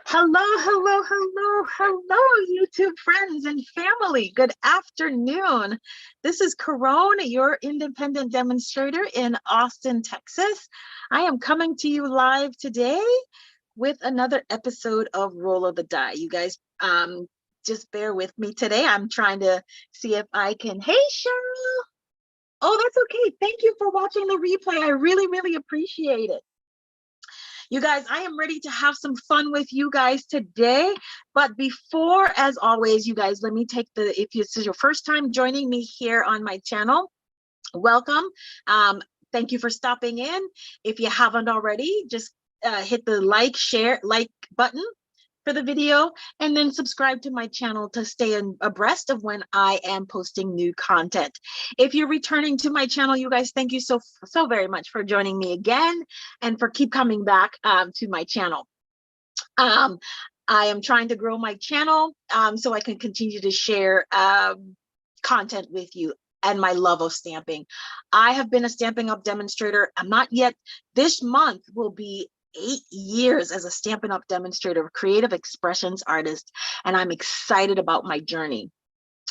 Hello, YouTube friends and family. Good afternoon. This is Caron, your independent demonstrator in Austin, Texas. I am coming to you live today with another episode of Roll of the Die. You guys, just bear with me today. I'm trying to see if I can. Hey, Cheryl. Oh, that's okay. Thank you for watching the replay. I really appreciate it. You guys, I am ready to have some fun with you guys today. But before, as always, you guys, let me take if this is your first time joining me here on my channel, welcome. Thank you for stopping in. If you haven't already, just hit the like button for the video, and then subscribe to my channel to stay abreast of when I am posting new content. If you're returning to my channel, you guys, thank you so very much for joining me again and for keep coming back to my channel. I am trying to grow my channel so I can continue to share content with you and my love of stamping. I have been a Stampin' Up demonstrator. I'm not yet. This month will be 8 years as a Stampin' Up demonstrator, creative expressions artist, and I'm excited about my journey.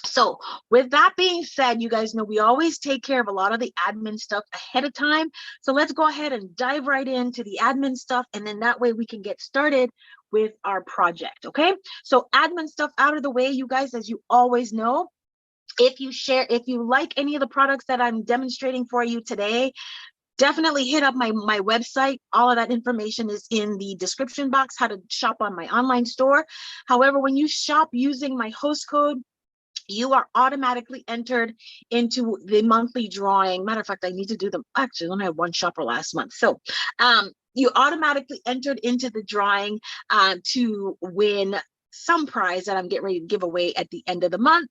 So with that being said, you guys know we always take care of a lot of the admin stuff ahead of time. So let's go ahead and dive right into the admin stuff, and then that way we can get started with our project. Okay, so admin stuff out of the way, you guys, as you always know, if you like any of the products that I'm demonstrating for you today, definitely hit up my website. All of that information is in the description box, how to shop on my online store. However, when you shop using my host code, you are automatically entered into the monthly drawing. Matter of fact, I need to do them. Actually, I only had one shopper last month. So you automatically entered into the drawing to win some prize that I'm getting ready to give away at the end of the month.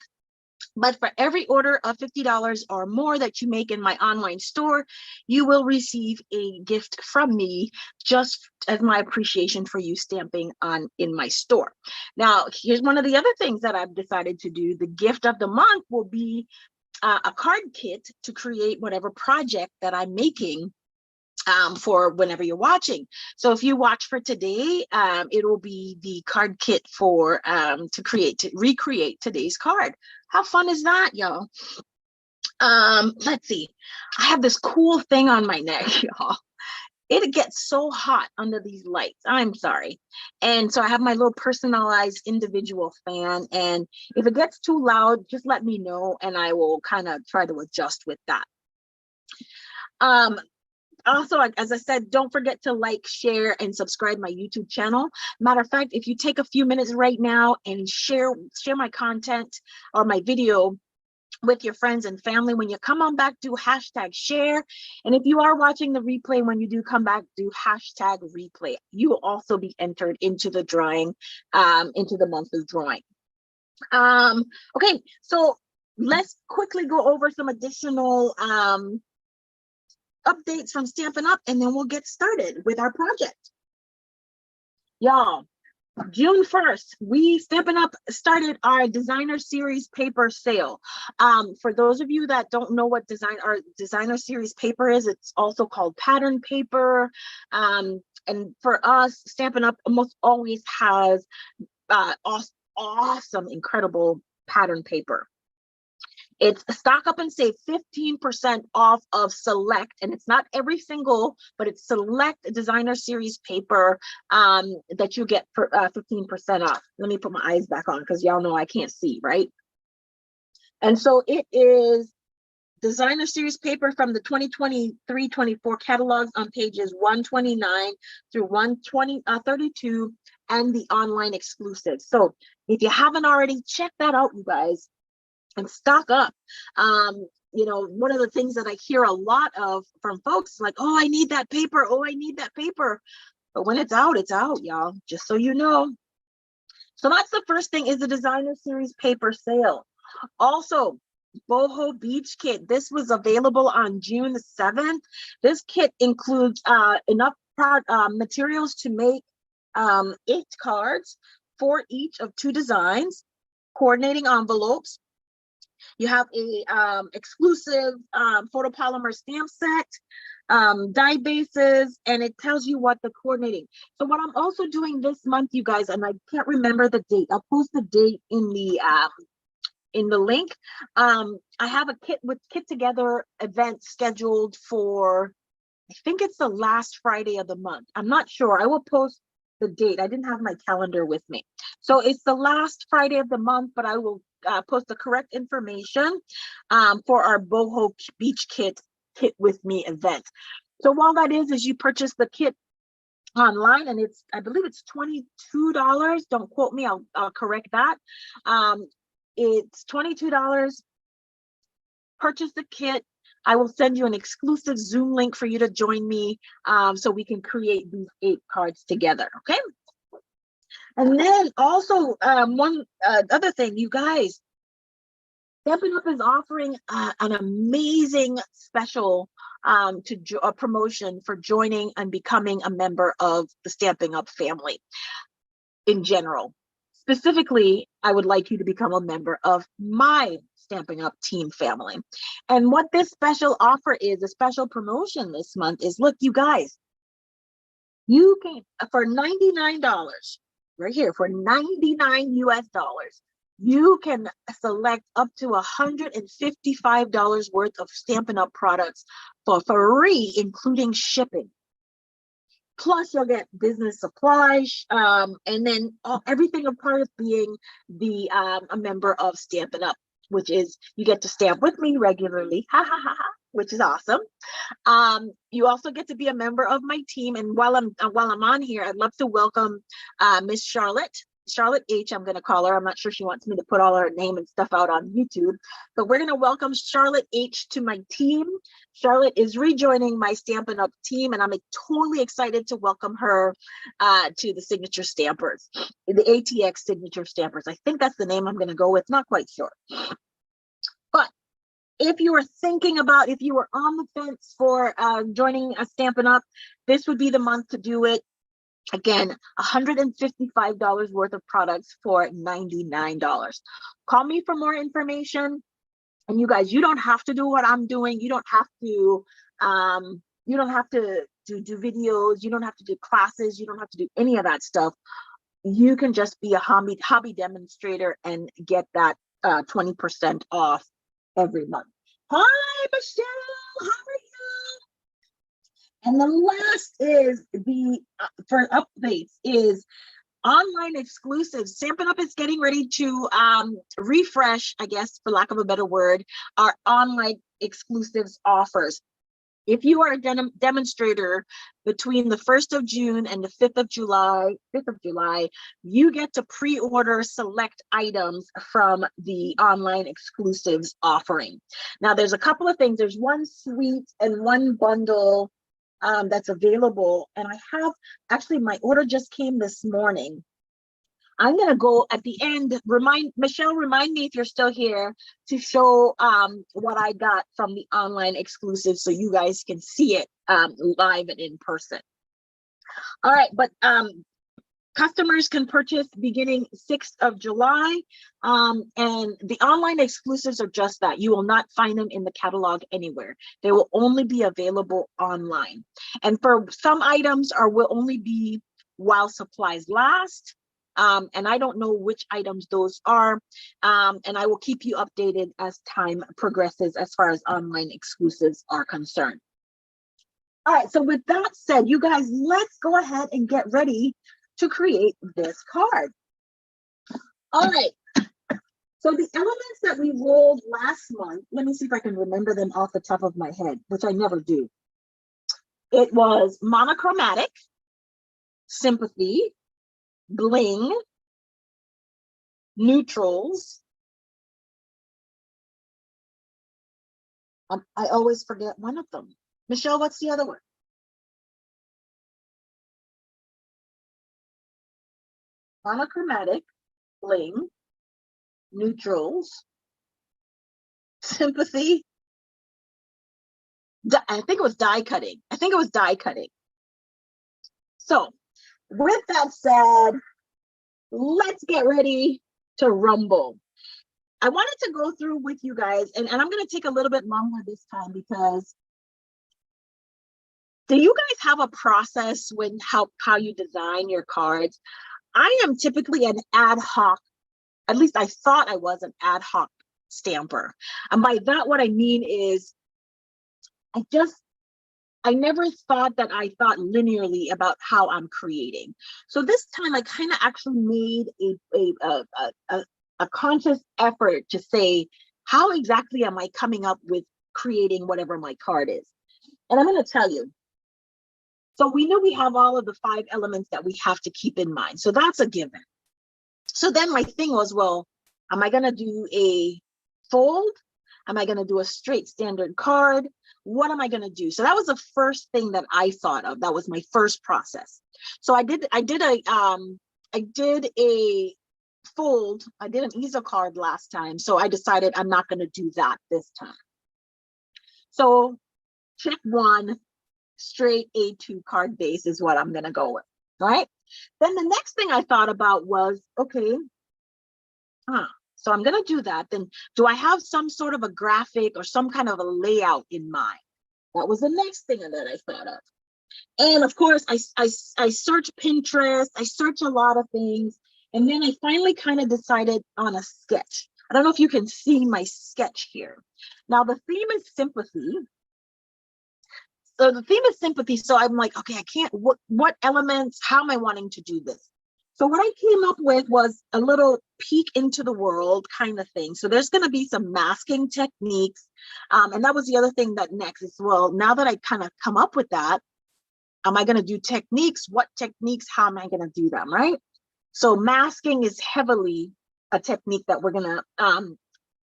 But for every order of $50 or more that you make in my online store, you will receive a gift from me just as my appreciation for you stamping in my store. Now, here's one of the other things that I've decided to do. The gift of the month will be a card kit to create whatever project that I'm making for whenever you're watching. So if you watch for today, it will be the card kit for to recreate today's card. How fun is that, y'all? Let's see. I have this cool thing on my neck, y'all. It gets so hot under these lights. I'm sorry. And so I have my little personalized individual fan. And if it gets too loud, just let me know and I will kind of try to adjust with that. Also, as I said, don't forget to like, share, and subscribe my YouTube channel. Matter of fact, if you take a few minutes right now and share my content or my video with your friends and family, when you come on back, do #share. And if you are watching the replay, when you do come back, do #replay. You will also be entered into the drawing, into the monthly drawing. Okay, so let's quickly go over some additional updates from Stampin' Up, and then we'll get started with our project. Y'all, June 1st, Stampin' Up started our designer series paper sale. For those of you that don't know what our designer series paper is, it's also called pattern paper. And for us, Stampin' Up almost always has awesome, incredible pattern paper. It's stock up and save 15% off of select, and it's not every single, but it's select designer series paper that you get for 15% off. Let me put my eyes back on because y'all know I can't see, right? And so it is designer series paper from the 2023-24 catalogs on pages 129 through 132 and the online exclusive. So if you haven't already, check that out, you guys, and stock up. You know, one of the things that I hear a lot of from folks is like, oh, I need that paper. Oh, I need that paper. But when it's out, y'all, just so you know. So that's the first thing, is the designer series paper sale. Also, Boho Beach Kit. This was available on June 7th. This kit includes enough materials to make 8 cards for each of 2 designs, coordinating envelopes, You have a exclusive photopolymer stamp set, die bases, and it tells you what the coordinating. So what I'm also doing this month, you guys, and I can't remember the date. I'll post the date in the link. I have a kit together event scheduled for, I think it's the last Friday of the month. I'm not sure. I will post the date. I didn't have my calendar with me. So it's the last Friday of the month, but I will post the correct information for our boho beach kit with me event. So while that is you purchase the kit online, and I believe it's $22. Don't quote me, I'll correct that. It's $22. Purchase the kit. I will send you an exclusive Zoom link for you to join me so we can create these 8 cards together, okay? And then also one other thing, you guys, Stampin' Up is offering an amazing special promotion for joining and becoming a member of the Stampin' Up family in general. Specifically, I would like you to become a member of my Stampin' Up team family. And what this special offer is, a special promotion this month is, look, you guys, you can, for $99, right here, for 99 US dollars, you can select up to $155 worth of Stampin' Up products for free, including shipping. Plus, you'll get business supplies, and then everything a part of being a member of Stampin' Up, which is you get to stamp with me regularly, which is awesome. You also get to be a member of my team, and while I'm on here, I'd love to welcome Miss Charlotte H. I'm going to call her. I'm not sure she wants me to put all her name and stuff out on YouTube, but we're going to welcome Charlotte H to my team. Charlotte is rejoining my Stampin' Up team, and I'm totally excited to welcome her to the Signature Stampers, the ATX Signature Stampers. I think that's the name I'm going to go with. Not quite sure. But if you were thinking about, if you were on the fence for joining a Stampin' Up, this would be the month to do it. Again, $155 worth of products for $99. Call me for more information. And you guys, you don't have to do what I'm doing. You don't have to do videos. You don't have to do classes. You don't have to do any of that stuff. You can just be a hobby demonstrator and get that 20% off every month. Hi, Michelle. How are you? And the last is for updates is online exclusives. Stampin' Up is getting ready to refresh, I guess, for lack of a better word, our online exclusives offers. If you are a demonstrator between the 1st of June and the 5th of July, you get to pre-order select items from the online exclusives offering. Now, there's a couple of things. There's one suite and one bundle that's available, and I have actually, my order just came this morning. I'm going to go at the end, remind me if you're still here, to show what I got from the online exclusive so you guys can see it live and in person. All right, but customers can purchase beginning 6th of July, and the online exclusives are just that. You will not find them in the catalog anywhere. They will only be available online. And for some items will only be while supplies last. And I don't know which items those are. And I will keep you updated as time progresses as far as online exclusives are concerned. All right, so with that said, you guys, let's go ahead and get ready to create this card. All right, so the elements that we rolled last month, let me see if I can remember them off the top of my head, which I never do. It was monochromatic, sympathy, bling, neutrals. I always forget one of them. Michelle, what's the other one? Monochromatic, bling, neutrals, sympathy. I think it was die cutting. So with that said, let's get ready to rumble. I wanted to go through with you guys, and I'm going to take a little bit longer this time because do you guys have a process when how you design your cards? I am typically an ad hoc, at least I thought I was an ad hoc stamper. And by that, what I mean is I never thought that I thought linearly about how I'm creating. So this time I kind of actually made a conscious effort to say, how exactly am I coming up with creating whatever my card is? And I'm going to tell you. So we know we have all of the 5 elements that we have to keep in mind. So that's a given. So then my thing was, well, am I going to do a fold? Am I going to do a straight standard card? What am I going to do? So that was the first thing that I thought of. That was my first process. So I did a fold. I did an easel card last time. So I decided I'm not going to do that this time. So check 1. Straight A2 card base is what I'm going to go with, right? Then the next thing I thought about was, okay, so I'm going to do that. Then do I have some sort of a graphic or some kind of a layout in mind? That was the next thing that I thought of. And of course, I search Pinterest, I search a lot of things. And then I finally kind of decided on a sketch. I don't know if you can see my sketch here. Now the theme is sympathy. So the theme is sympathy. So I'm like, okay, I can't, what elements, how am I wanting to do this? So what I came up with was a little peek into the world kind of thing. So there's going to be some masking techniques. And that was the other thing that next is, well, now that I kind of come up with that, am I going to do techniques? What techniques? How am I going to do them, right? So masking is heavily a technique that we're going to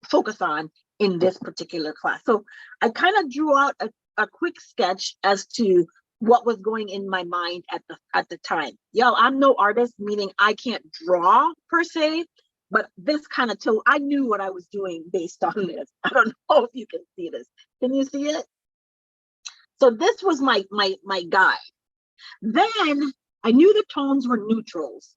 focus on in this particular class. So I kind of drew out a quick sketch as to what was going in my mind at the time. Yo, I'm no artist, meaning I can't draw per se, but this kind of told, I knew what I was doing based on this. I don't know if you can see this. Can you see it? So this was my guide. Then I knew the tones were neutrals.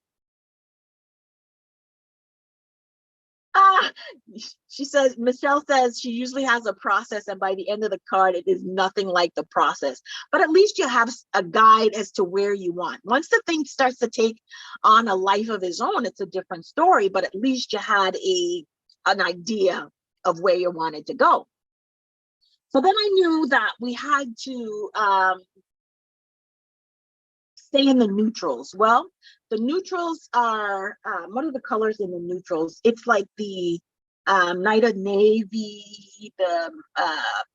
She says, Michelle says she usually has a process, and by the end of the card, it is nothing like the process. But at least you have a guide as to where you want. Once the thing starts to take on a life of its own, it's a different story, but at least you had an idea of where you wanted to go. So then I knew that we had to stay in the neutrals. Well, the neutrals are, what are the colors in the neutrals? It's like the Night of Navy, the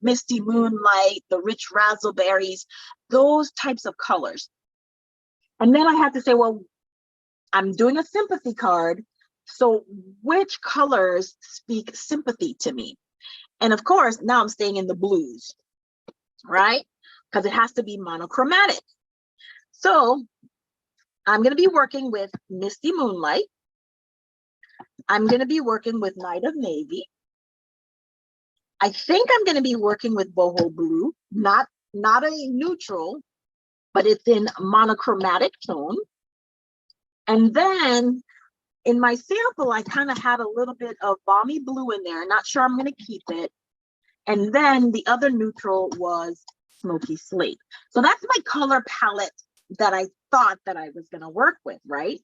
Misty Moonlight, the Rich Razzleberries, those types of colors. And then I had to say, well, I'm doing a sympathy card. So which colors speak sympathy to me? And of course, now I'm staying in the blues, right? Because it has to be monochromatic. So I'm going to be working with Misty Moonlight. I'm going to be working with Night of Navy. I think I'm going to be working with Boho Blue, not a neutral, but it's in monochromatic tone. And then in my sample, I kind of had a little bit of Balmy Blue in there. Not sure I'm going to keep it. And then the other neutral was Smoky Slate. So that's my color palette that I thought that I was going to work with, right?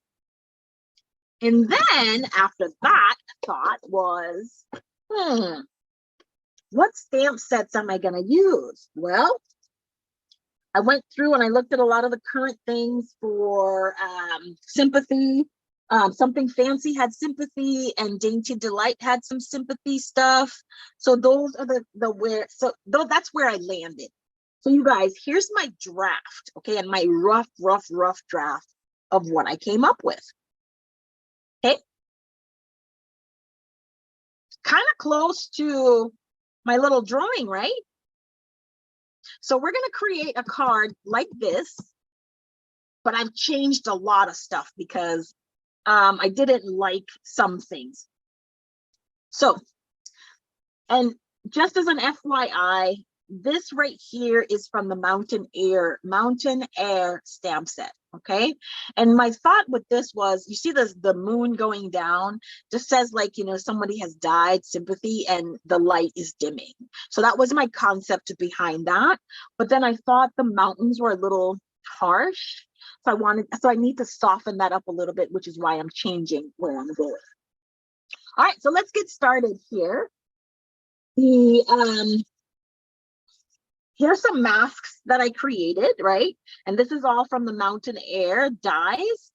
And then after that thought was, what stamp sets am I going to use? Well, I went through and I looked at a lot of the current things for sympathy. Something Fancy had sympathy, and Dainty Delight had some sympathy stuff. So those are that's where I landed. So you guys, here's my draft, okay, and my rough draft of what I came up with. Okay. Kind of close to my little drawing, right? So we're going to create a card like this, but I've changed a lot of stuff because I didn't like some things. So, and just as an FYI, this right here is from the Mountain Air stamp set. Okay. And my thought with this was, you see the moon going down, just says like, you know, somebody has died, sympathy, and the light is dimming. So that was my concept behind that. But then I thought the mountains were a little harsh. So I need to soften that up a little bit, which is why I'm changing where I'm going. All right, so let's get started here. Here's some masks that I created, right? And this is all from the Mountain Air dies.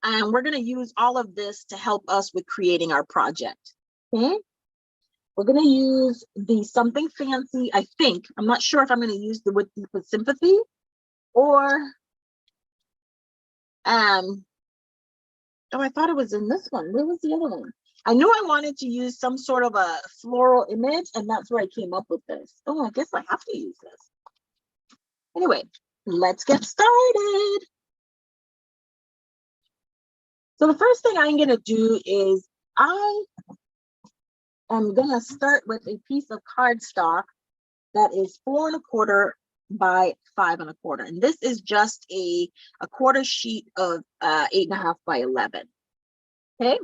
And we're going to use all of this to help us with creating our project. Okay. We're going to use the Something Fancy, I think. I'm not sure if I'm going to use the with Sympathy or, oh, I thought it was in this one. Where was the other one? I knew I wanted to use some sort of a floral image, and that's where I came up with this. Oh, I guess I have to use this. Anyway, let's get started. So the first thing I'm going to do is I am going to start with a piece of cardstock that is 4 1/4 by 5 1/4. And this is just a quarter sheet of 8 1/2 by 11. Okay.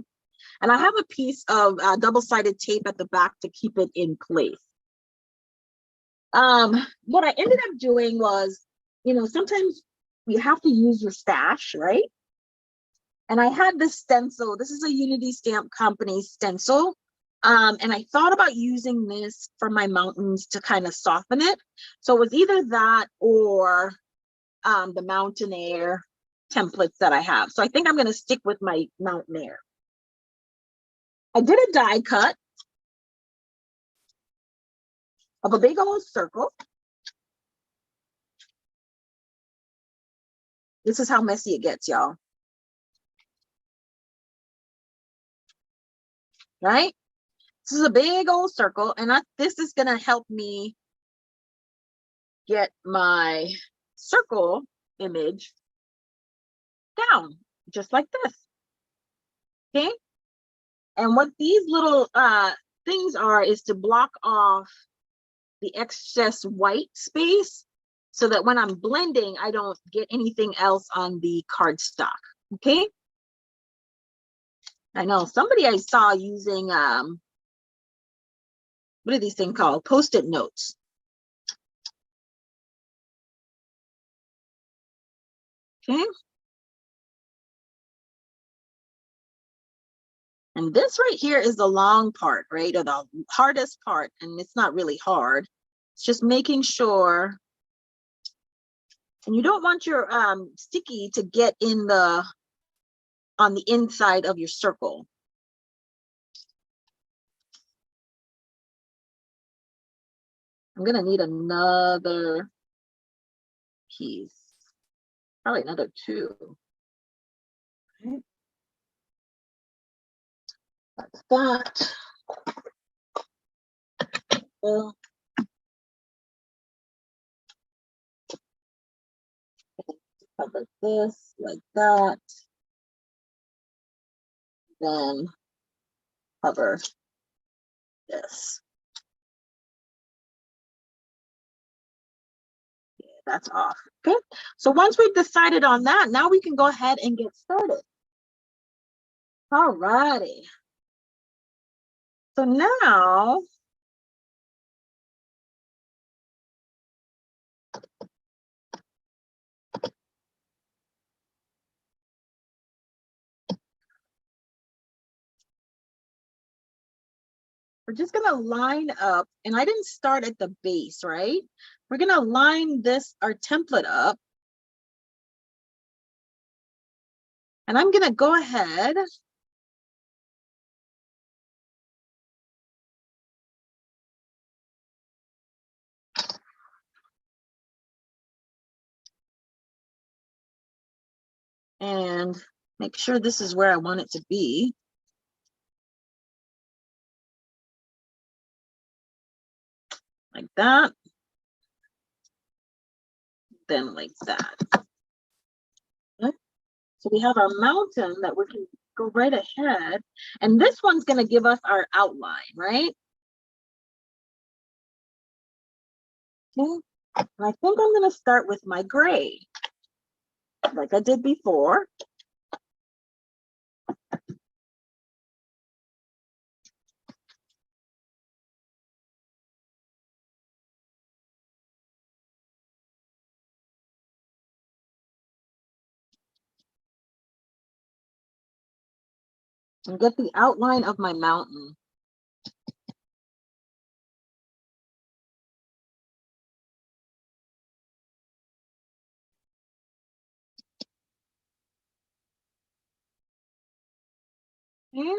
And I have a piece of double-sided tape at the back to keep it in place. What I ended up doing was, you know, sometimes you have to use your stash, right? And I had this stencil. This is a Unity Stamp Company stencil. And I thought about using this for my mountains to kind of soften it. So it was either that or the Mountain Air templates that I have. So I think I'm going to stick with my Mountain Air. I did a die cut of a big old circle. This is how messy it gets, y'all. Right? This is a big old circle, and this is going to help me get my circle image down, just like this. Okay? And what these little things are is to block off the excess white space so that when I'm blending, I don't get anything else on the cardstock. Okay? I know somebody I saw using, what are these things called? Post-it notes. Okay. And this right here is the long part, right? Or the hardest part. And it's not really hard. It's just making sure. And you don't want your sticky to get in on the inside of your circle. I'm going to need another piece, probably another 2. Okay. That's that. Well, cover this like that. Then cover this. Yeah, that's off. Okay. So once we've decided on that, now we can go ahead and get started. All righty. So now we're just going to line up, and I didn't start at the base, right? We're going to line our template up. And I'm going to go ahead and make sure this is where I want it to be. Like that. Then like that. Okay. So we have our mountain that we can go right ahead. And this one's going to give us our outline, right? Okay, and I think I'm going to start with my gray, like I did before. And get the outline of my mountain. Okay.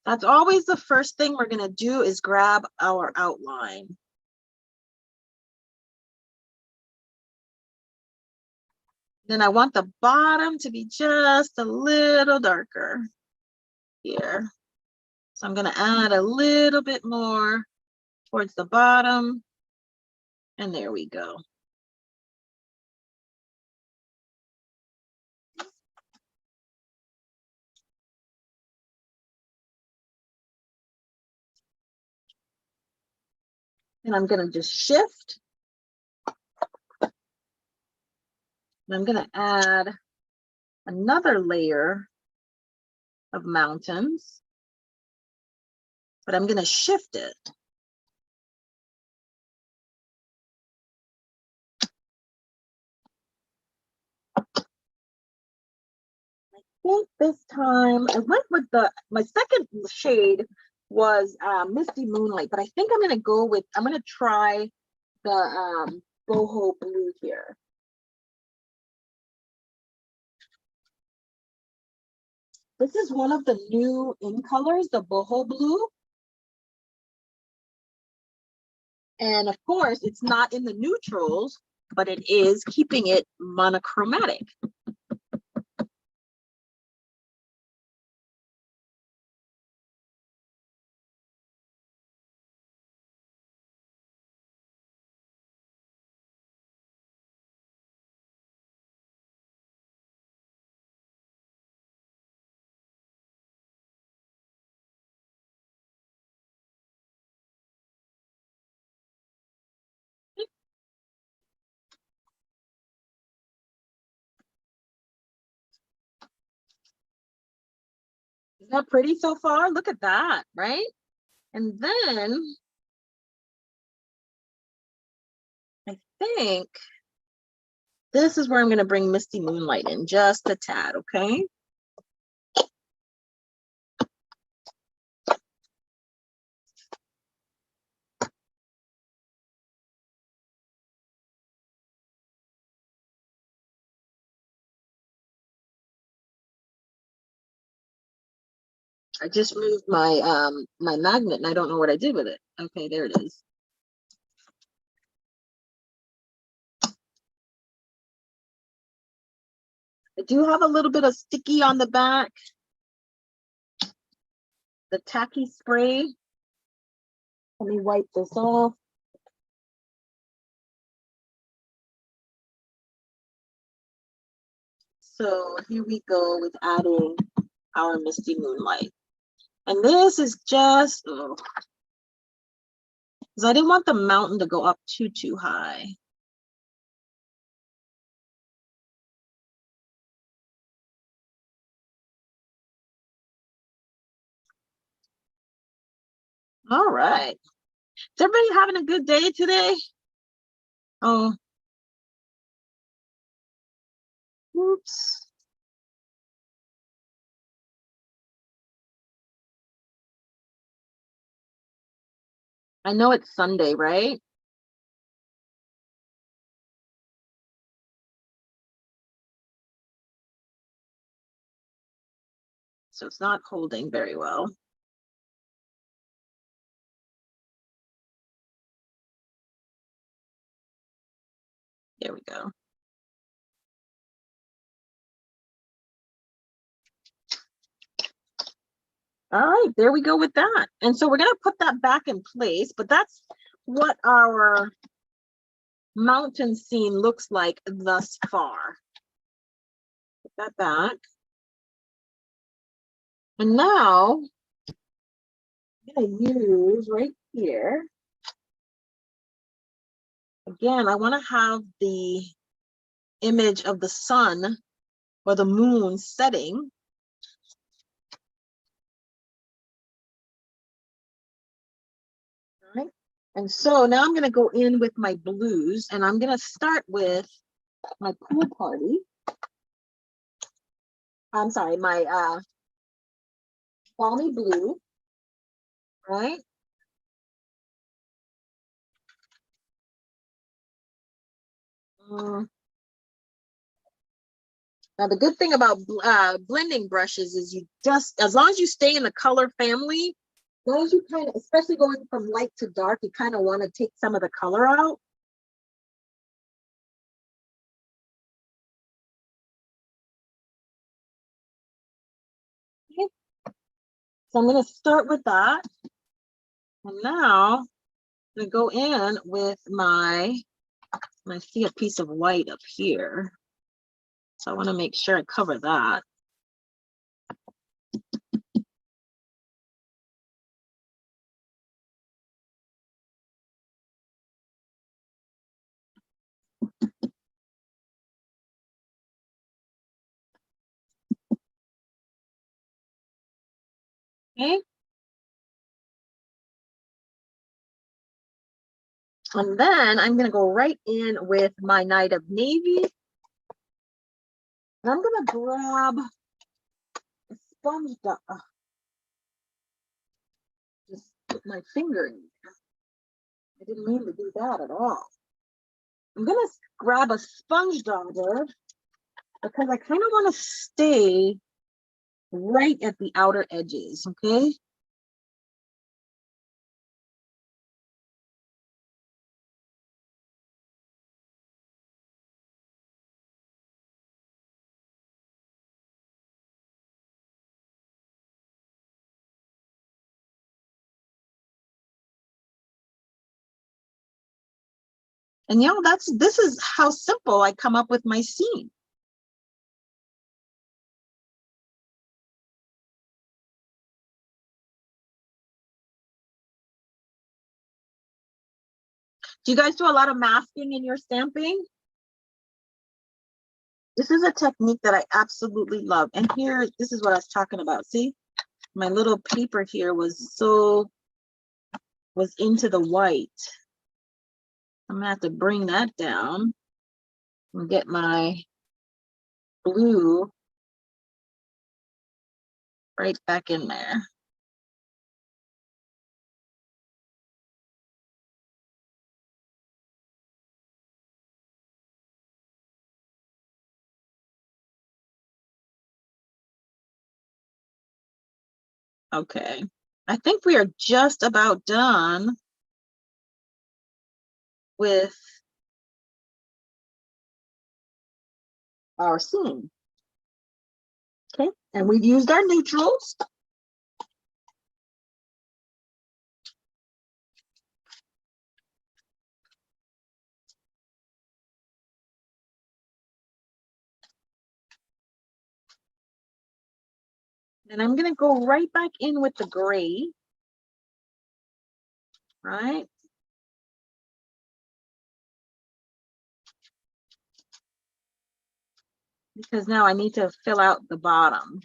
That's always the first thing we're going to do is grab our outline. Then I want the bottom to be just a little darker here. So I'm going to add a little bit more towards the bottom. And there we go. And I'm going to just shift. And I'm going to add another layer of mountains, but I'm going to shift it. I think this time I went with my second shade was Misty Moonlight, but I think I'm going to go with, I'm going to try the boho blue here. This is one of the new in colors, the boho blue. And of course, it's not in the neutrals, but it is keeping it monochromatic. Isn't that pretty so far? Look at that, right? And then I think this is where I'm going to bring Misty Moonlight in just a tad, okay? I just moved my my magnet and I don't know what I did with it. Okay, there it is. I do have a little bit of sticky on the back. The tacky spray. Let me wipe this off. So here we go with adding our Misty Moonlight. And this is just, because I didn't want the mountain to go up too high. All right. Is everybody having a good day today? Oh, oops. I know it's Sunday, right? So it's not holding very well. There we go. All right, there we go with that. And so we're going to put that back in place, but that's what our mountain scene looks like thus far. Put that back. And now I'm going to use right here Again, I want to have the image of the sun or the moon setting. All right. And so now I'm going to go in with my blues, and I'm going to start with my pool party. I'm sorry, my balmy blue, right? Now, the good thing about blending brushes is you just, as long as you stay in the color family, as long as you kind of, especially going from light to dark, you kind of want to take some of the color out. Okay. So I'm going to start with that. And now I'm going to go in with my, I see a piece of white up here. So I want to make sure I cover that. Okay. And then I'm going to go right in with my Night of Navy. And I'm going to grab a sponge dot. Just put my finger in there. I didn't mean to do that at all. I'm going to grab a sponge dauber because I kind of want to stay right at the outer edges, okay? And y'all, this is how simple I come up with my scene. Do you guys do a lot of masking in your stamping? This is a technique that I absolutely love. And here, this is what I was talking about. See, my little paper here was into the white. I'm gonna have to bring that down and get my blue right back in there. Okay, I think we are just about done with our scene. Okay, and we've used our neutrals. And I'm gonna go right back in with the gray, right? Because now I need to fill out the bottom.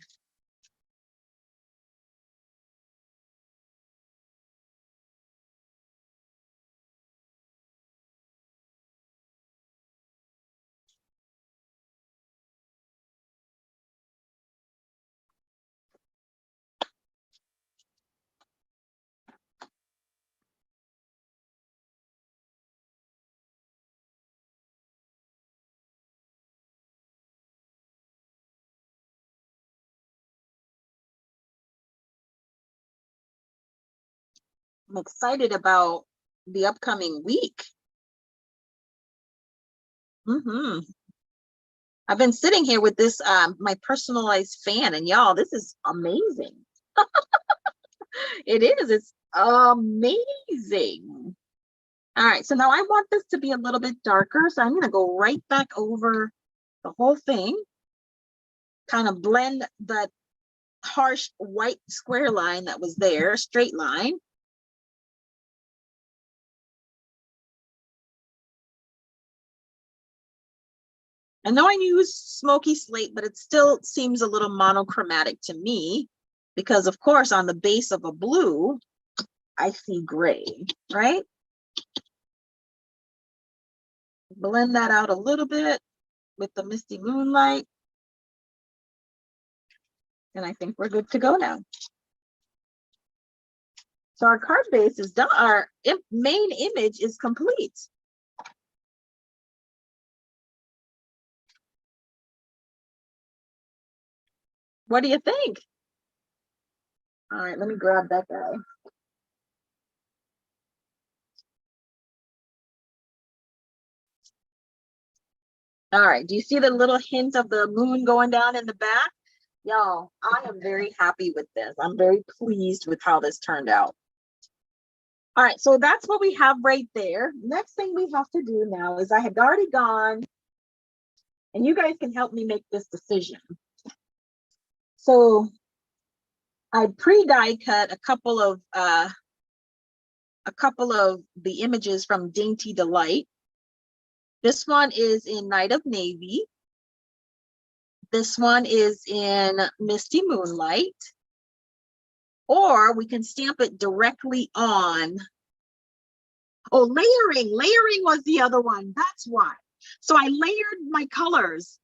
I'm excited about the upcoming week. I've been sitting here with this, my personalized fan, and y'all, this is amazing. It is, it's amazing. All right, so now I want this to be a little bit darker, so I'm gonna go right back over the whole thing, kind of blend that harsh white square line that was there, straight line. I know I use smoky slate, but it still seems a little monochromatic to me because, of course, on the base of a blue, I see gray, right? Blend that out a little bit with the Misty Moonlight. And I think we're good to go now. So our card base is done. Our main image is complete. What do you think? All right, let me grab that guy. All right, do you see the little hint of the moon going down in the back? Y'all, I am very happy with this. I'm very pleased with how this turned out. All right, so that's what we have right there. Next thing we have to do now is I had already gone, and you guys can help me make this decision. So I pre-die cut a couple of the images from Dainty Delight. This one is in Night of Navy. This one is in Misty Moonlight. Or we can stamp it directly on. Oh, layering. Layering was the other one. That's why. So I layered my colors.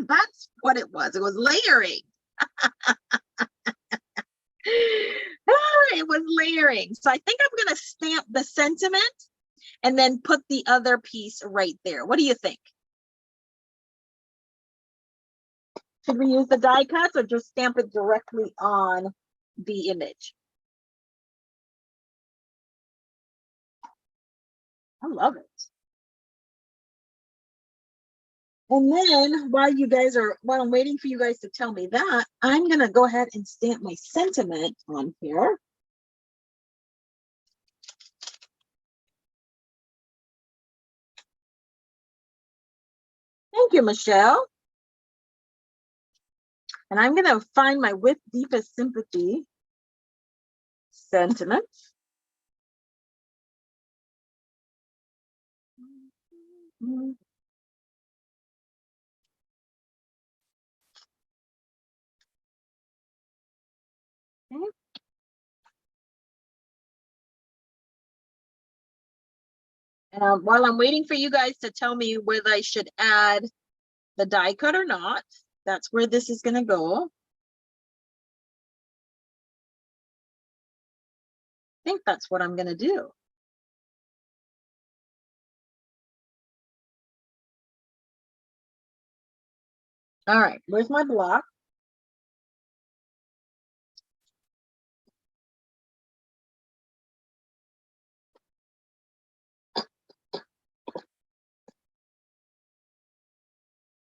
That's what it was. It was layering. It was layering. So I think I'm going to stamp the sentiment and then put the other piece right there. What do you think? Should we use the die cuts or just stamp it directly on the image? I love it. And then while I'm waiting for you guys to tell me that, I'm going to go ahead and stamp my sentiment on here. Thank you, Michelle. And I'm going to find my With Deepest Sympathy sentiment. Okay. And while I'm waiting for you guys to tell me whether I should add the die cut or not, that's where this is going to go. I think that's what I'm going to do. All right, where's my block?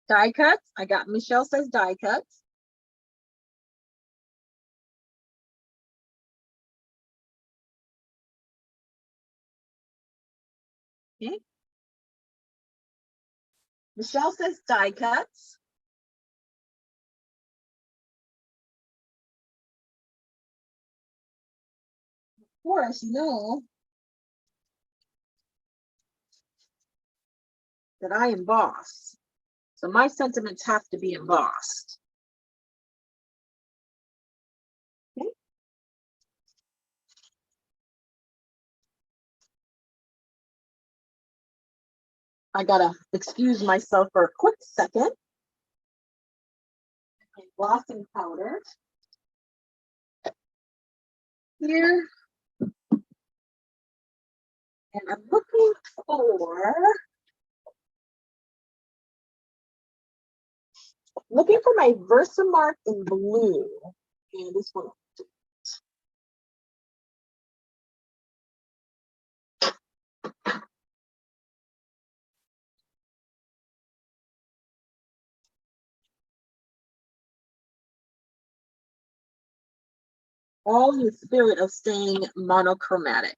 Die cuts. I got Michelle says die cuts. Okay. Michelle says die cuts. Of course, you know that I emboss. So my sentiments have to be embossed. Okay. I gotta excuse myself for a quick second. Embossing powder. Here. And I'm looking for my Versamark in blue. And this one. All in the spirit of staying monochromatic.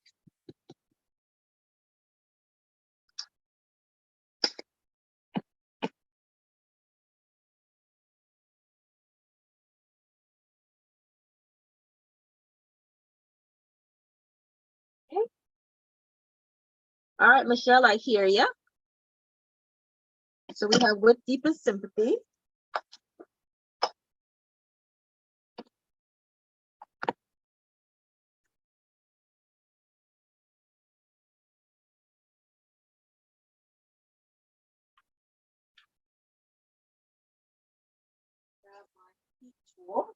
Okay. All right, Michelle, I hear you. So we have With Deepest Sympathy. Tool.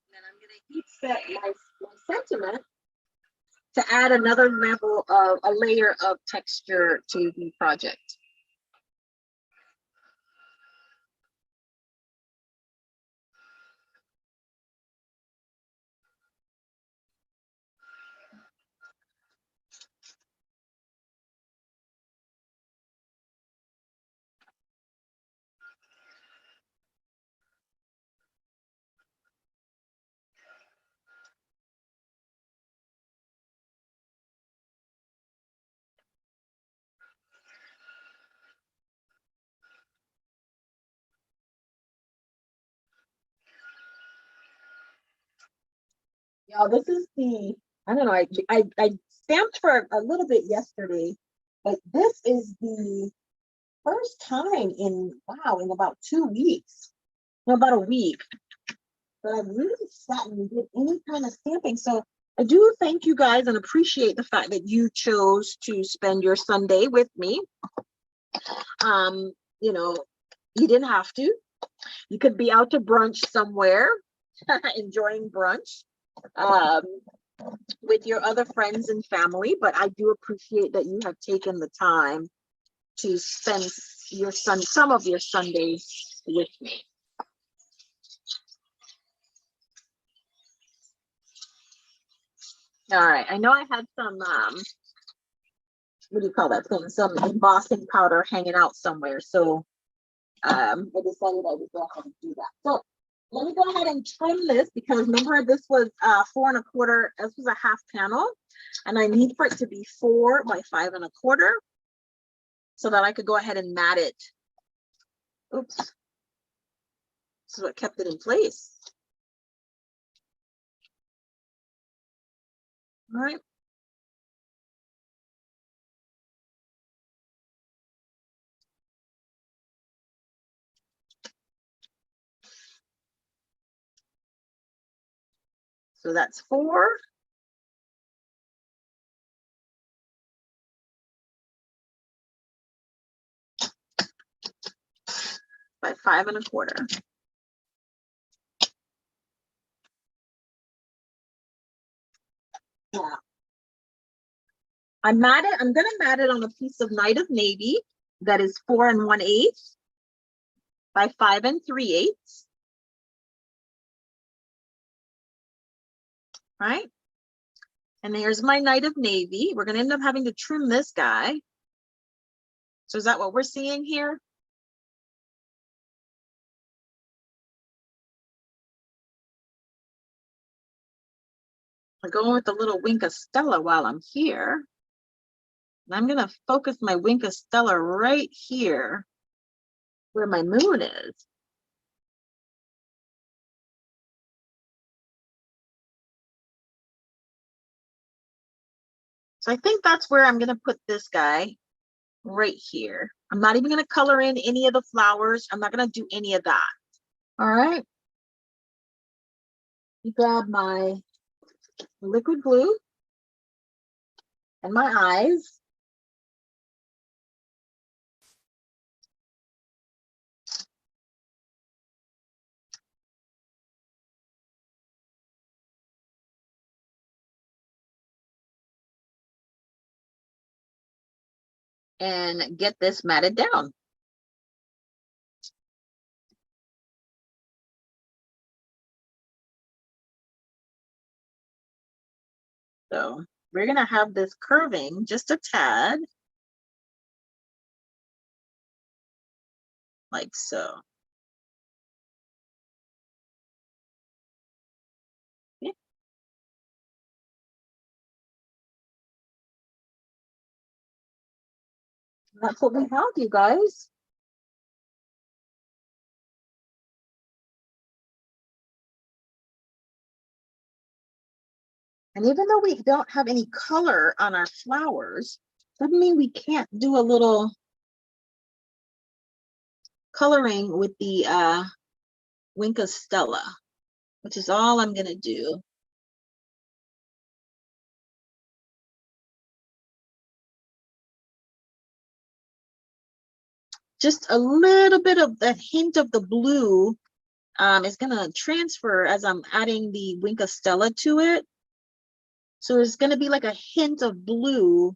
And I'm going to heat set my sentiment to add another level of a layer of texture to the project. Y'all, this is the, I don't know, I stamped for a little bit yesterday, but this is the first time in, wow, in about 2 weeks, no, about a week, that I've really sat and did any kind of stamping. So I do thank you guys and appreciate the fact that you chose to spend your Sunday with me. You know, you didn't have to. You could be out to brunch somewhere, enjoying brunch. With your other friends and family, but I do appreciate that you have taken the time to spend some of your Sundays with me. All right, I know I had some what do you call that thing? Some embossing powder hanging out somewhere, so I decided I would go ahead and do that. So let me go ahead and trim this, because remember this was 4 1/4. This was a half panel, and I need for it to be 4 by 5 1/4, so that I could go ahead and mat it. Oops, this is what kept it in place. All right. So that's 4 by 5 1/4. Yeah. I'm gonna mat it on a piece of Night of Navy that is 4 1/8 by 5 3/8. Right? And there's my Night of Navy. We're gonna end up having to trim this guy. So is that what we're seeing here? I'm going with the little Wink of Stella while I'm here. And I'm gonna focus my Wink of Stella right here where my moon is. So I think that's where I'm gonna put this guy, right here. I'm not even gonna color in any of the flowers. I'm not gonna do any of that. All right. You grab my liquid glue and my eyes. And get this matted down. So we're gonna have this curving just a tad, like so. Okay. That's what we have, you guys. And even though we don't have any color on our flowers, doesn't mean we can't do a little coloring with the Winka Stella, which is all I'm gonna do. Just a little bit of that hint of the blue is gonna transfer as I'm adding the Winka Stella to it. So there's gonna be like a hint of blue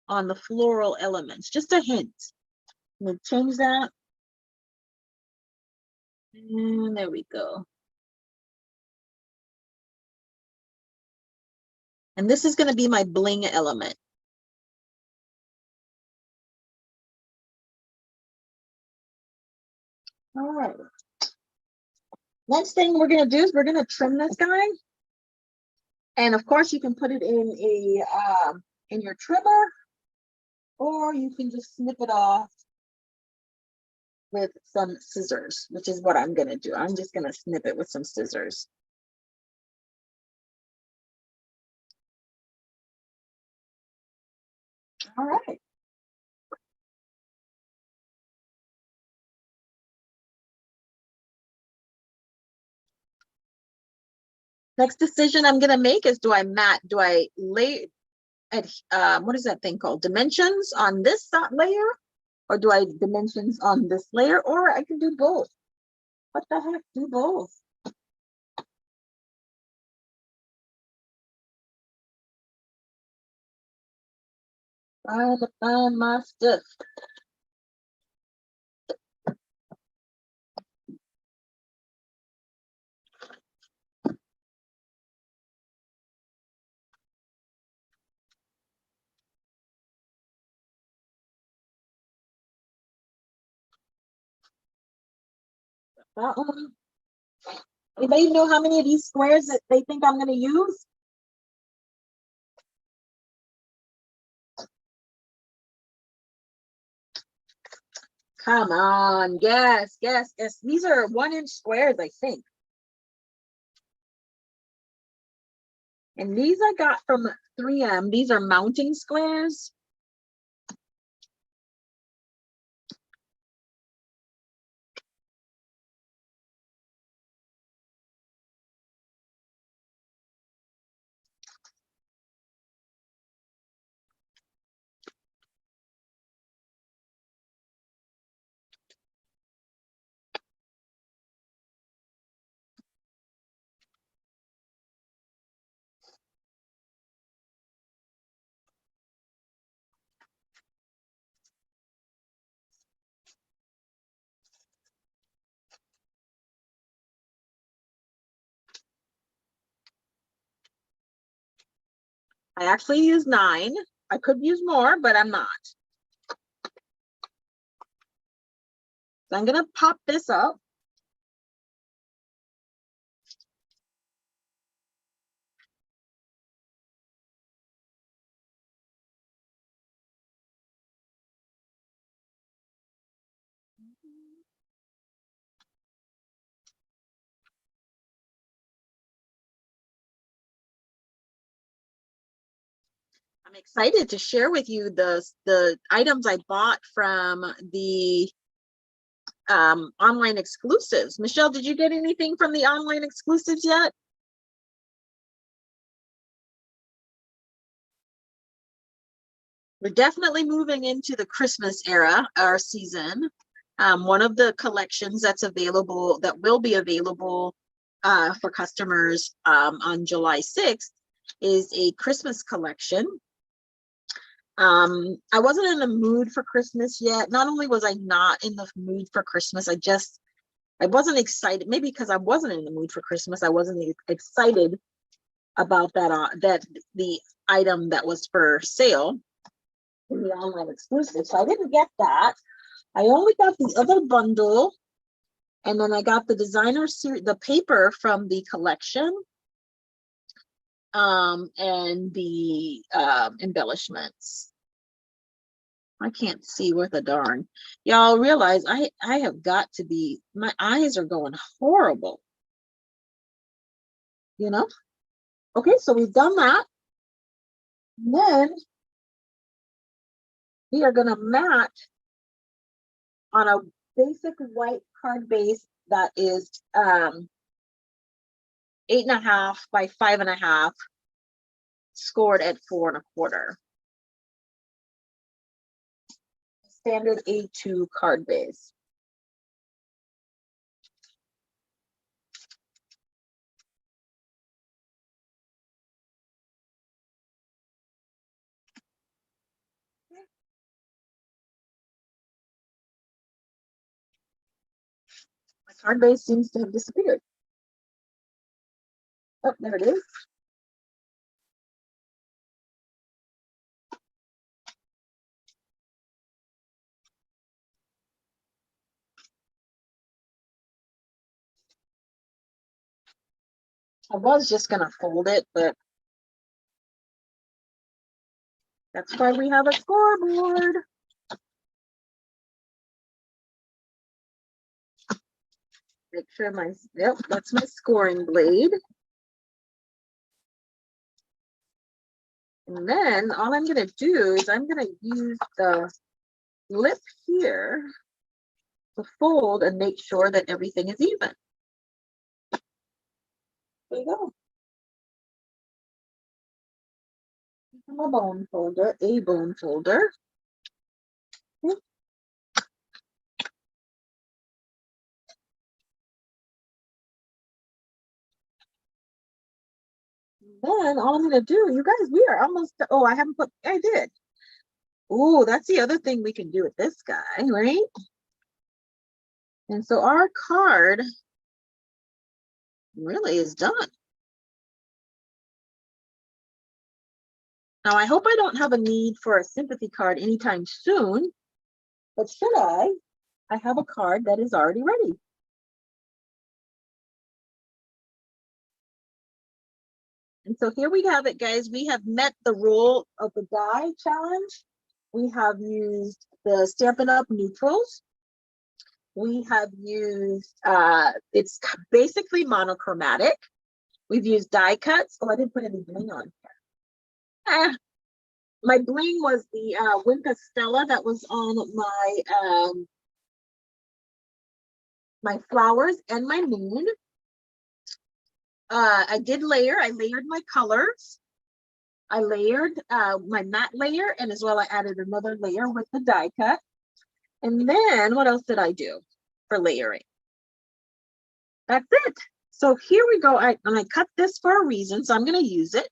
on the floral elements, just a hint. I'm gonna change that. And there we go. And this is gonna be my bling element. All right. Next thing we're gonna do is we're gonna trim this guy. And of course you can put it in your trimmer, or you can just snip it off with some scissors, which is what I'm gonna do. I'm just gonna snip it with some scissors. All right. Next decision I'm gonna make is do I lay at what is that thing called? Dimensions on this layer, or do I dimensions on this layer, or I can do both. What the heck? Do both. Trying to find my stuff. That one. Anybody know how many of these squares that they think I'm going to use? Come on, yes, yes, yes. These are 1-inch squares, I think. And these I got from 3M. These are mounting squares. I actually use 9. I could use more, but I'm not. So I'm going to pop this up. I'm excited to share with you the items I bought from the online exclusives. Michelle, did you get anything from the online exclusives yet? We're definitely moving into the Christmas era, our season. One of the collections that's available, that will be available for customers on July 6th is a Christmas collection. I wasn't in the mood for Christmas yet. Not only was I not in the mood for Christmas, I wasn't excited. Maybe because I wasn't in the mood for Christmas, I wasn't excited about that the item that was for sale in the online exclusive. So I didn't get that. I only got the other bundle, and then I got the designer series, the paper from the collection, and the embellishments. I can't see worth a darn. Y'all realize I have got to be, my eyes are going horrible. You know, Okay, so we've done that. And then we are going to mat on a basic white card base that is 8.5 by 5.5, scored at 4.25. Standard A2 card base. My card base seems to have disappeared. Oh, there it is. I was just going to fold it, but that's why we have a scoreboard. Make sure my, yep, that's my scoring blade. And then all I'm going to do is I'm going to use the lip here to fold and make sure that everything is even. There you go. A bone folder, a bone folder. Okay. Then all I'm going to do, you guys, we are almost, oh, I haven't put, I did. Oh, that's the other thing we can do with this guy, right? And so our card really is done. Now, I hope I don't have a need for a sympathy card anytime soon, but should I have a card that is already ready. And so here we have it, guys. We have met the rule of the die challenge. We have used the Stampin' Up! Neutrals. We have used, it's basically monochromatic. We've used die cuts. Oh, I didn't put any bling on here. My bling was the Wimpa Stella that was on my flowers and my moon. I did layer. I layered my colors. I layered my matte layer, and as well I added another layer with the die cut. And then what else did I do for layering? That's it. So here we go. I cut this for a reason, so I'm going to use it.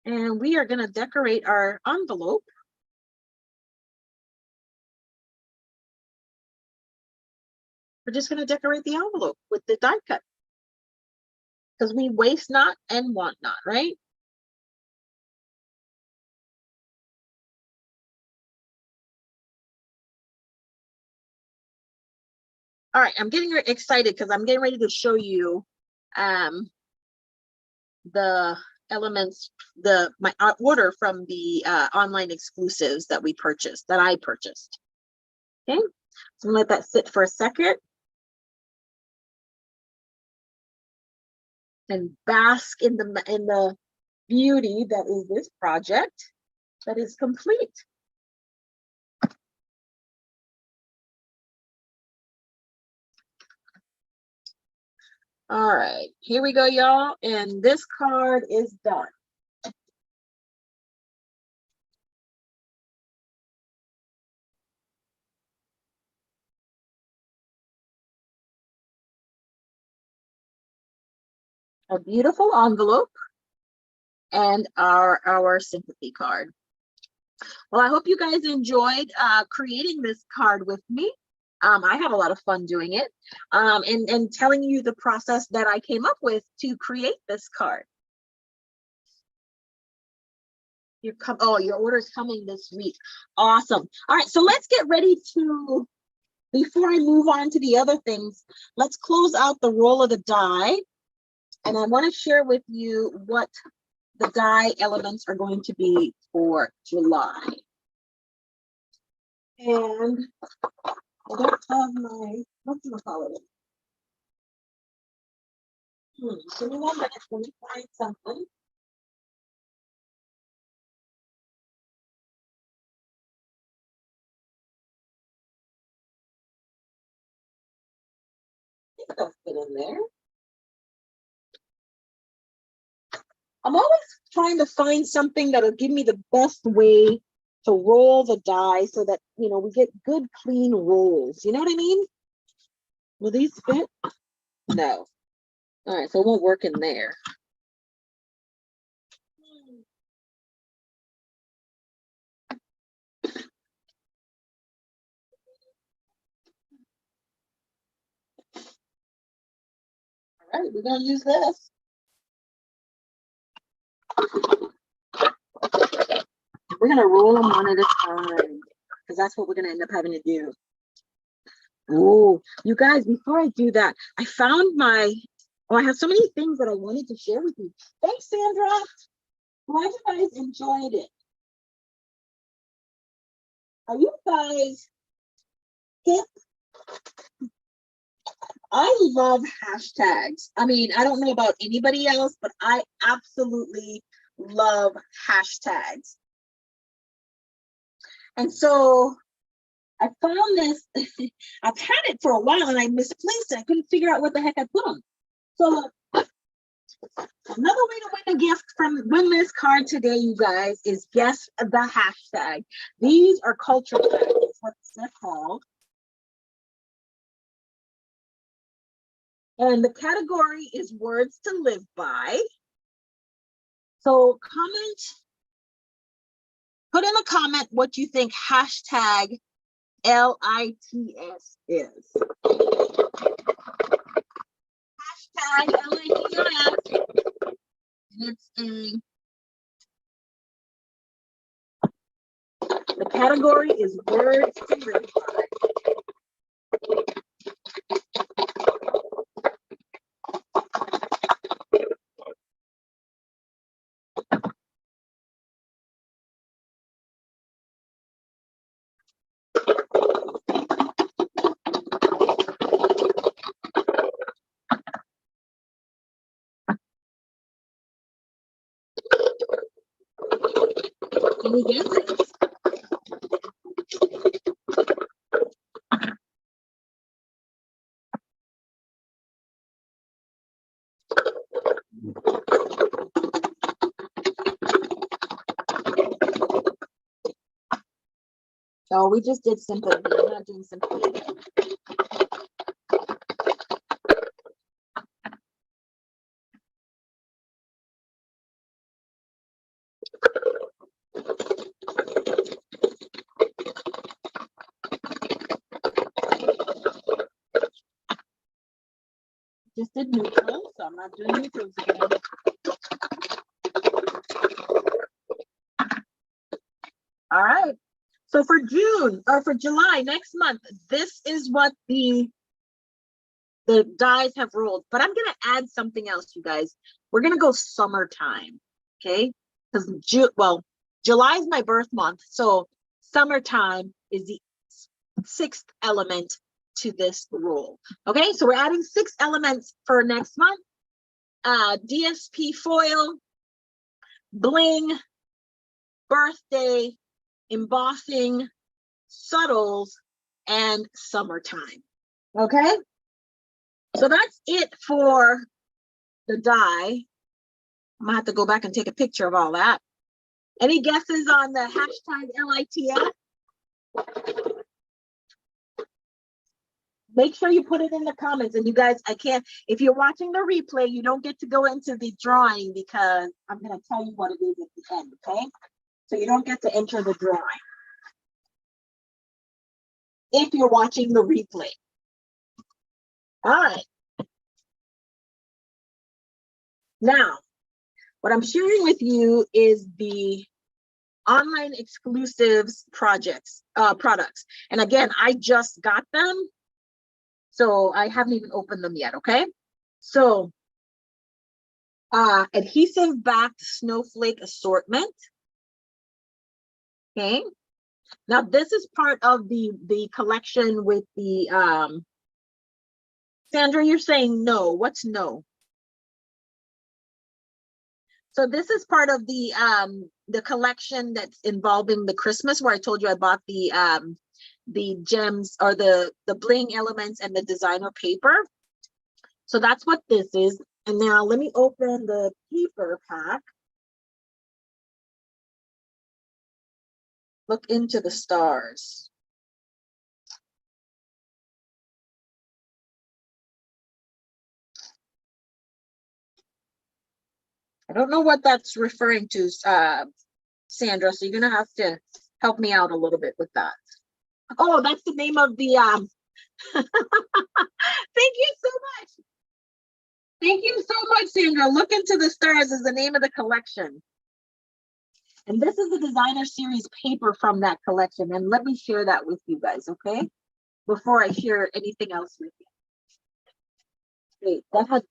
And we are going to decorate our envelope. We're just going to decorate the envelope with the die cut, because we waste not and want not, right? All right, I'm getting excited because I'm getting ready to show you the elements, my order from the online exclusives that we purchased, that I purchased. Okay, so I'm gonna let that sit for a second and bask in the beauty that is this project that is complete. All right, here we go, y'all, and this card is done. A beautiful envelope and our sympathy card. Well, I hope you guys enjoyed creating this card with me. I had a lot of fun doing it, and telling you the process that I came up with to create this card. Your order's coming this week. Awesome. All right, so let's get ready to, before I move on to the other things, let's close out the roll of the die. And I want to share with you what the die elements are going to be for July. And I don't have my, what's my holiday? Give me 1 minute. Let me find something. I think that'll fit in there. I'm always trying to find something that'll give me the best way to roll the die so that, you know, we get good, clean rolls. You know what I mean? Will these fit? No. All right, so it won't work in there. All right, we're gonna use this. We're gonna roll them one at a time because that's what we're gonna end up having to do. Oh, you guys, before I do that, I found my, I have so many things that I wanted to share with you. Thanks, Sandra. Glad you guys enjoyed it. Are you guys hip? I love hashtags. I mean, I don't know about anybody else, but I absolutely love hashtags. And so I found this, I've had it for a while and I misplaced it. I couldn't figure out what the heck I put on. So another way to win a gift from win this card today, you guys, is guess the hashtag. These are culture tags, is what they're called. And the category is words to live by. So comment, put in a comment what you think hashtag LITS is. Hashtag LITS. And it's the category is words to live by. Can you guess it? So we just did simple. We're not doing simple. Just did neutral, so I'm not doing neutrals again. All right. So for June or for July next month, this is what the dies have rolled. But I'm gonna add something else, you guys. We're gonna go summertime, okay? Because July is my birth month, so summertime is the 6th element to this roll. Okay, so we're adding 6 elements for next month. DSP foil, bling, birthday, embossing, subtles, and summertime. Okay, so that's it for the die. I'm gonna have to go back and take a picture of all that. Any guesses on the hashtag LITS? Make sure you put it in the comments. And you guys, if you're watching the replay, you don't get to go into the drawing because I'm going to tell you what it is at the end, okay? So you don't get to enter the drawing if you're watching the replay. All right. Now, what I'm sharing with you is the online exclusives products. And again, I just got them. So I haven't even opened them yet, okay? So adhesive backed snowflake assortment. Okay. Now this is part of the collection with the Sandra, you're saying no. What's no? So this is part of the collection that's involving the Christmas, where I told you I bought the gems or the bling elements and the designer paper. So that's what this is. And now let me open the paper pack. Look into the stars. I don't know what that's referring to, Sandra, so you're gonna have to help me out a little bit with that. Oh, that's the name of the thank you so much. Thank you so much, Sandra. Look into the Stars is the name of the collection. And this is the designer series paper from that collection. And let me share that with you guys, okay? Before I share anything else with you. Wait, that had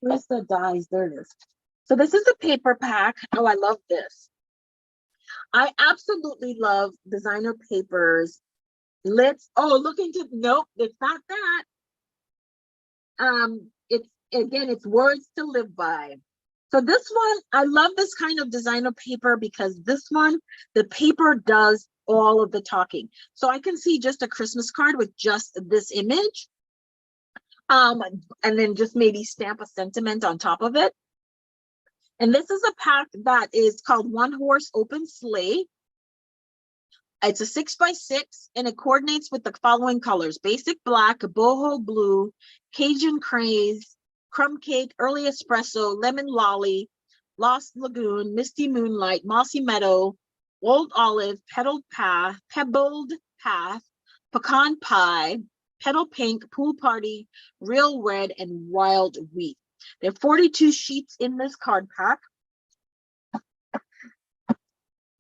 where's the dies? There it is. So this is the paper pack. Oh, I love this. I absolutely love designer papers. Look into, nope, it's not that. It's again, it's words to live by. So this one, I love this kind of designer paper because this one, the paper does all of the talking. So I can see just a Christmas card with just this image. And then just maybe stamp a sentiment on top of it. And this is a pack that is called One Horse Open Sleigh. It's a 6x6 and it coordinates with the following colors: basic black, boho blue, Cajun craze, crumb cake, early espresso, lemon lolly, lost lagoon, misty moonlight, mossy meadow, old olive, pebbled path, pecan pie, petal pink, pool party, real red, and wild wheat. There are 42 sheets in this card pack.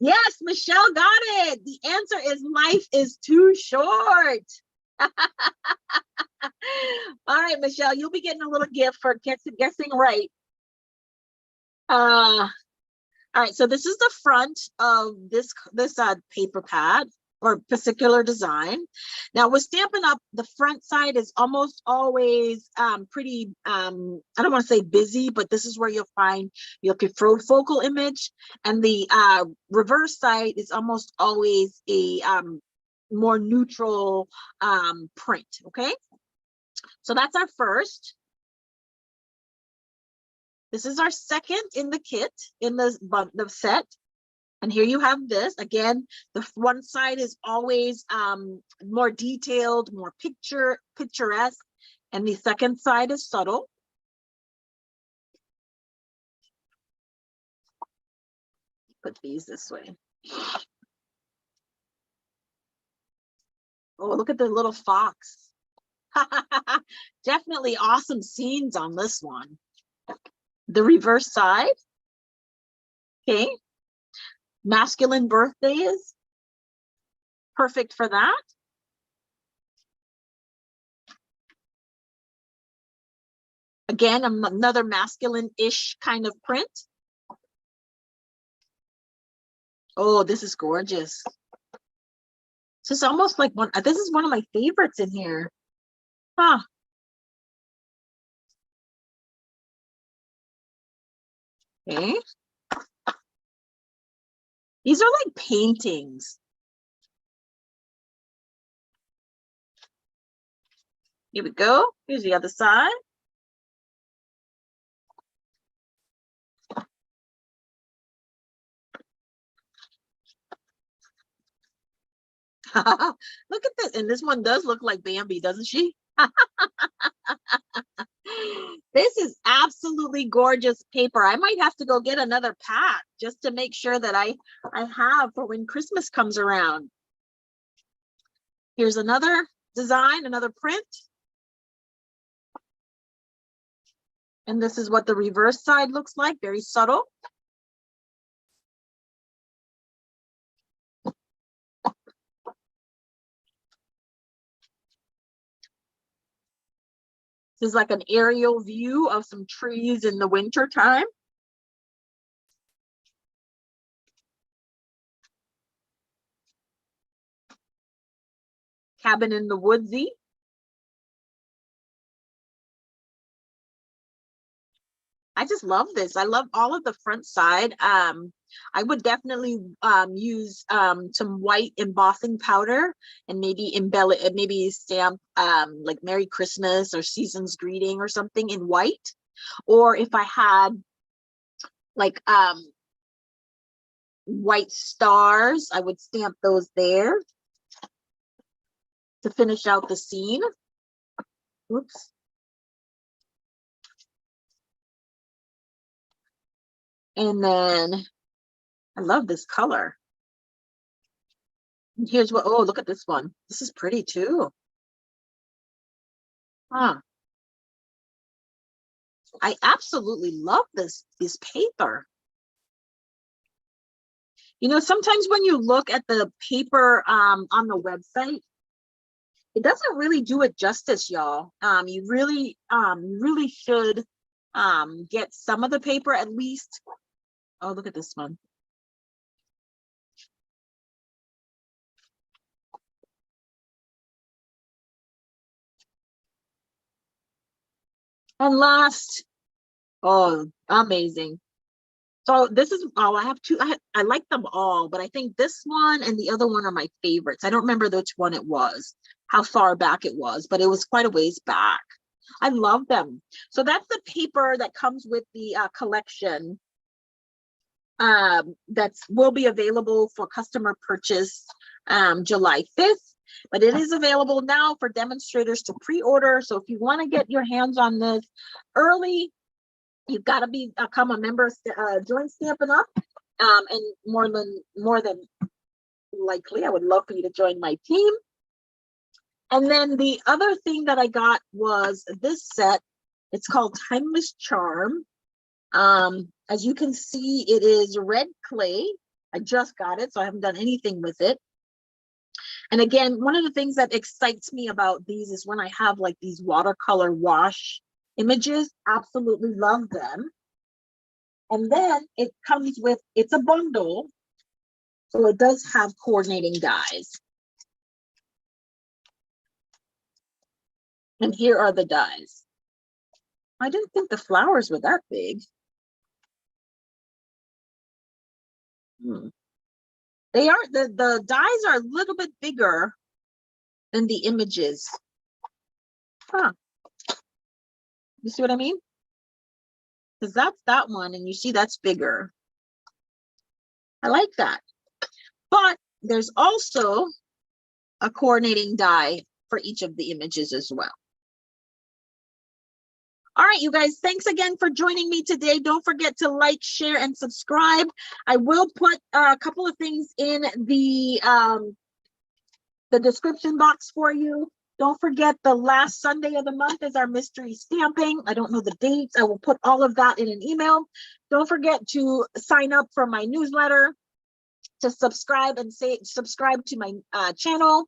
Yes, Michelle got it. The answer is life is too short. All right, Michelle, you'll be getting a little gift for guessing right. All right, so this is the front of this paper pad or particular design. Now with Stampin' Up, the front side is almost always pretty, I don't want to say busy, but this is where you'll find your focal image, and the reverse side is almost always a more neutral print, okay? So that's our first. This is our second in the kit, in the set. And here you have this. Again, the one side is always more detailed, more picturesque, and the second side is subtle. Put these this way. Oh, look at the little fox. Definitely awesome scenes on this one. The reverse side. Okay. Masculine birthdays. Perfect for that. Again, another masculine-ish kind of print. Oh, this is gorgeous. This is almost like this is one of my favorites in here. Huh. Okay. These are like paintings. Here we go. Here's the other side. Look at this. And this one does look like Bambi, doesn't she? This is absolutely gorgeous paper. I might have to go get another pack just to make sure that I have for when Christmas comes around. Here's another design, another print. And this is what the reverse side looks like, very subtle. This is like an aerial view of some trees in the winter time. Cabin in the woodsy. I just love this. I love all of the front side. I would definitely use some white embossing powder and maybe embellish, maybe stamp like Merry Christmas or Season's Greeting or something in white. Or if I had like white stars, I would stamp those there to finish out the scene. Oops. And then I love this color. And here's what, oh, look at this one. This is pretty too. Huh. I absolutely love this paper. You know, sometimes when you look at the paper on the website, it doesn't really do it justice, y'all. You really should get some of the paper at least. Oh, look at this one. And last, oh, amazing. So this is, oh, I have two, I like them all, but I think this one and the other one are my favorites. I don't remember which one it was, how far back it was, but it was quite a ways back. I love them. So that's the paper that comes with the collection that's will be available for customer purchase July 5th. But it is available now for demonstrators to pre-order. So if you want to get your hands on this early, you've got to become a member, join Stampin' Up. And more than likely, I would love for you to join my team. And then the other thing that I got was this set. It's called Timeless Charm. As you can see, it is red clay. I just got it, so I haven't done anything with it. And again, one of the things that excites me about these is when I have like these watercolor wash images, absolutely love them. And then it comes with, it's a bundle, so it does have coordinating dies. And here are the dies. I didn't think the flowers were that big. They are, the dies are a little bit bigger than the images. Huh. You see what I mean? Because that's that one, and you see that's bigger. I like that. But there's also a coordinating die for each of the images as well. All right, you guys, thanks again for joining me today. Don't forget to like, share, and subscribe. I will put a couple of things in the description box for you. Don't forget the last Sunday of the month is our mystery stamping. I don't know the dates. I will put all of that in an email. Don't forget to sign up for my newsletter, to subscribe and subscribe to my channel,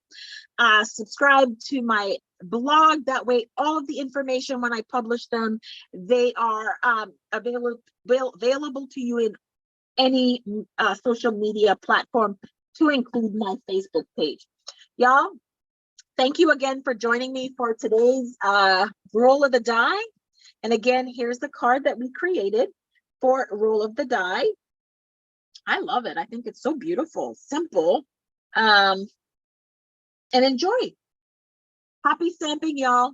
subscribe to my blog. That way, all of the information when I publish them, they are available to you in any social media platform, to include my Facebook page. Y'all, thank you again for joining me for today's roll of the die. And again, here's the card that we created for roll of the die. I love it. I think it's so beautiful, simple, and enjoy. Happy stamping, y'all.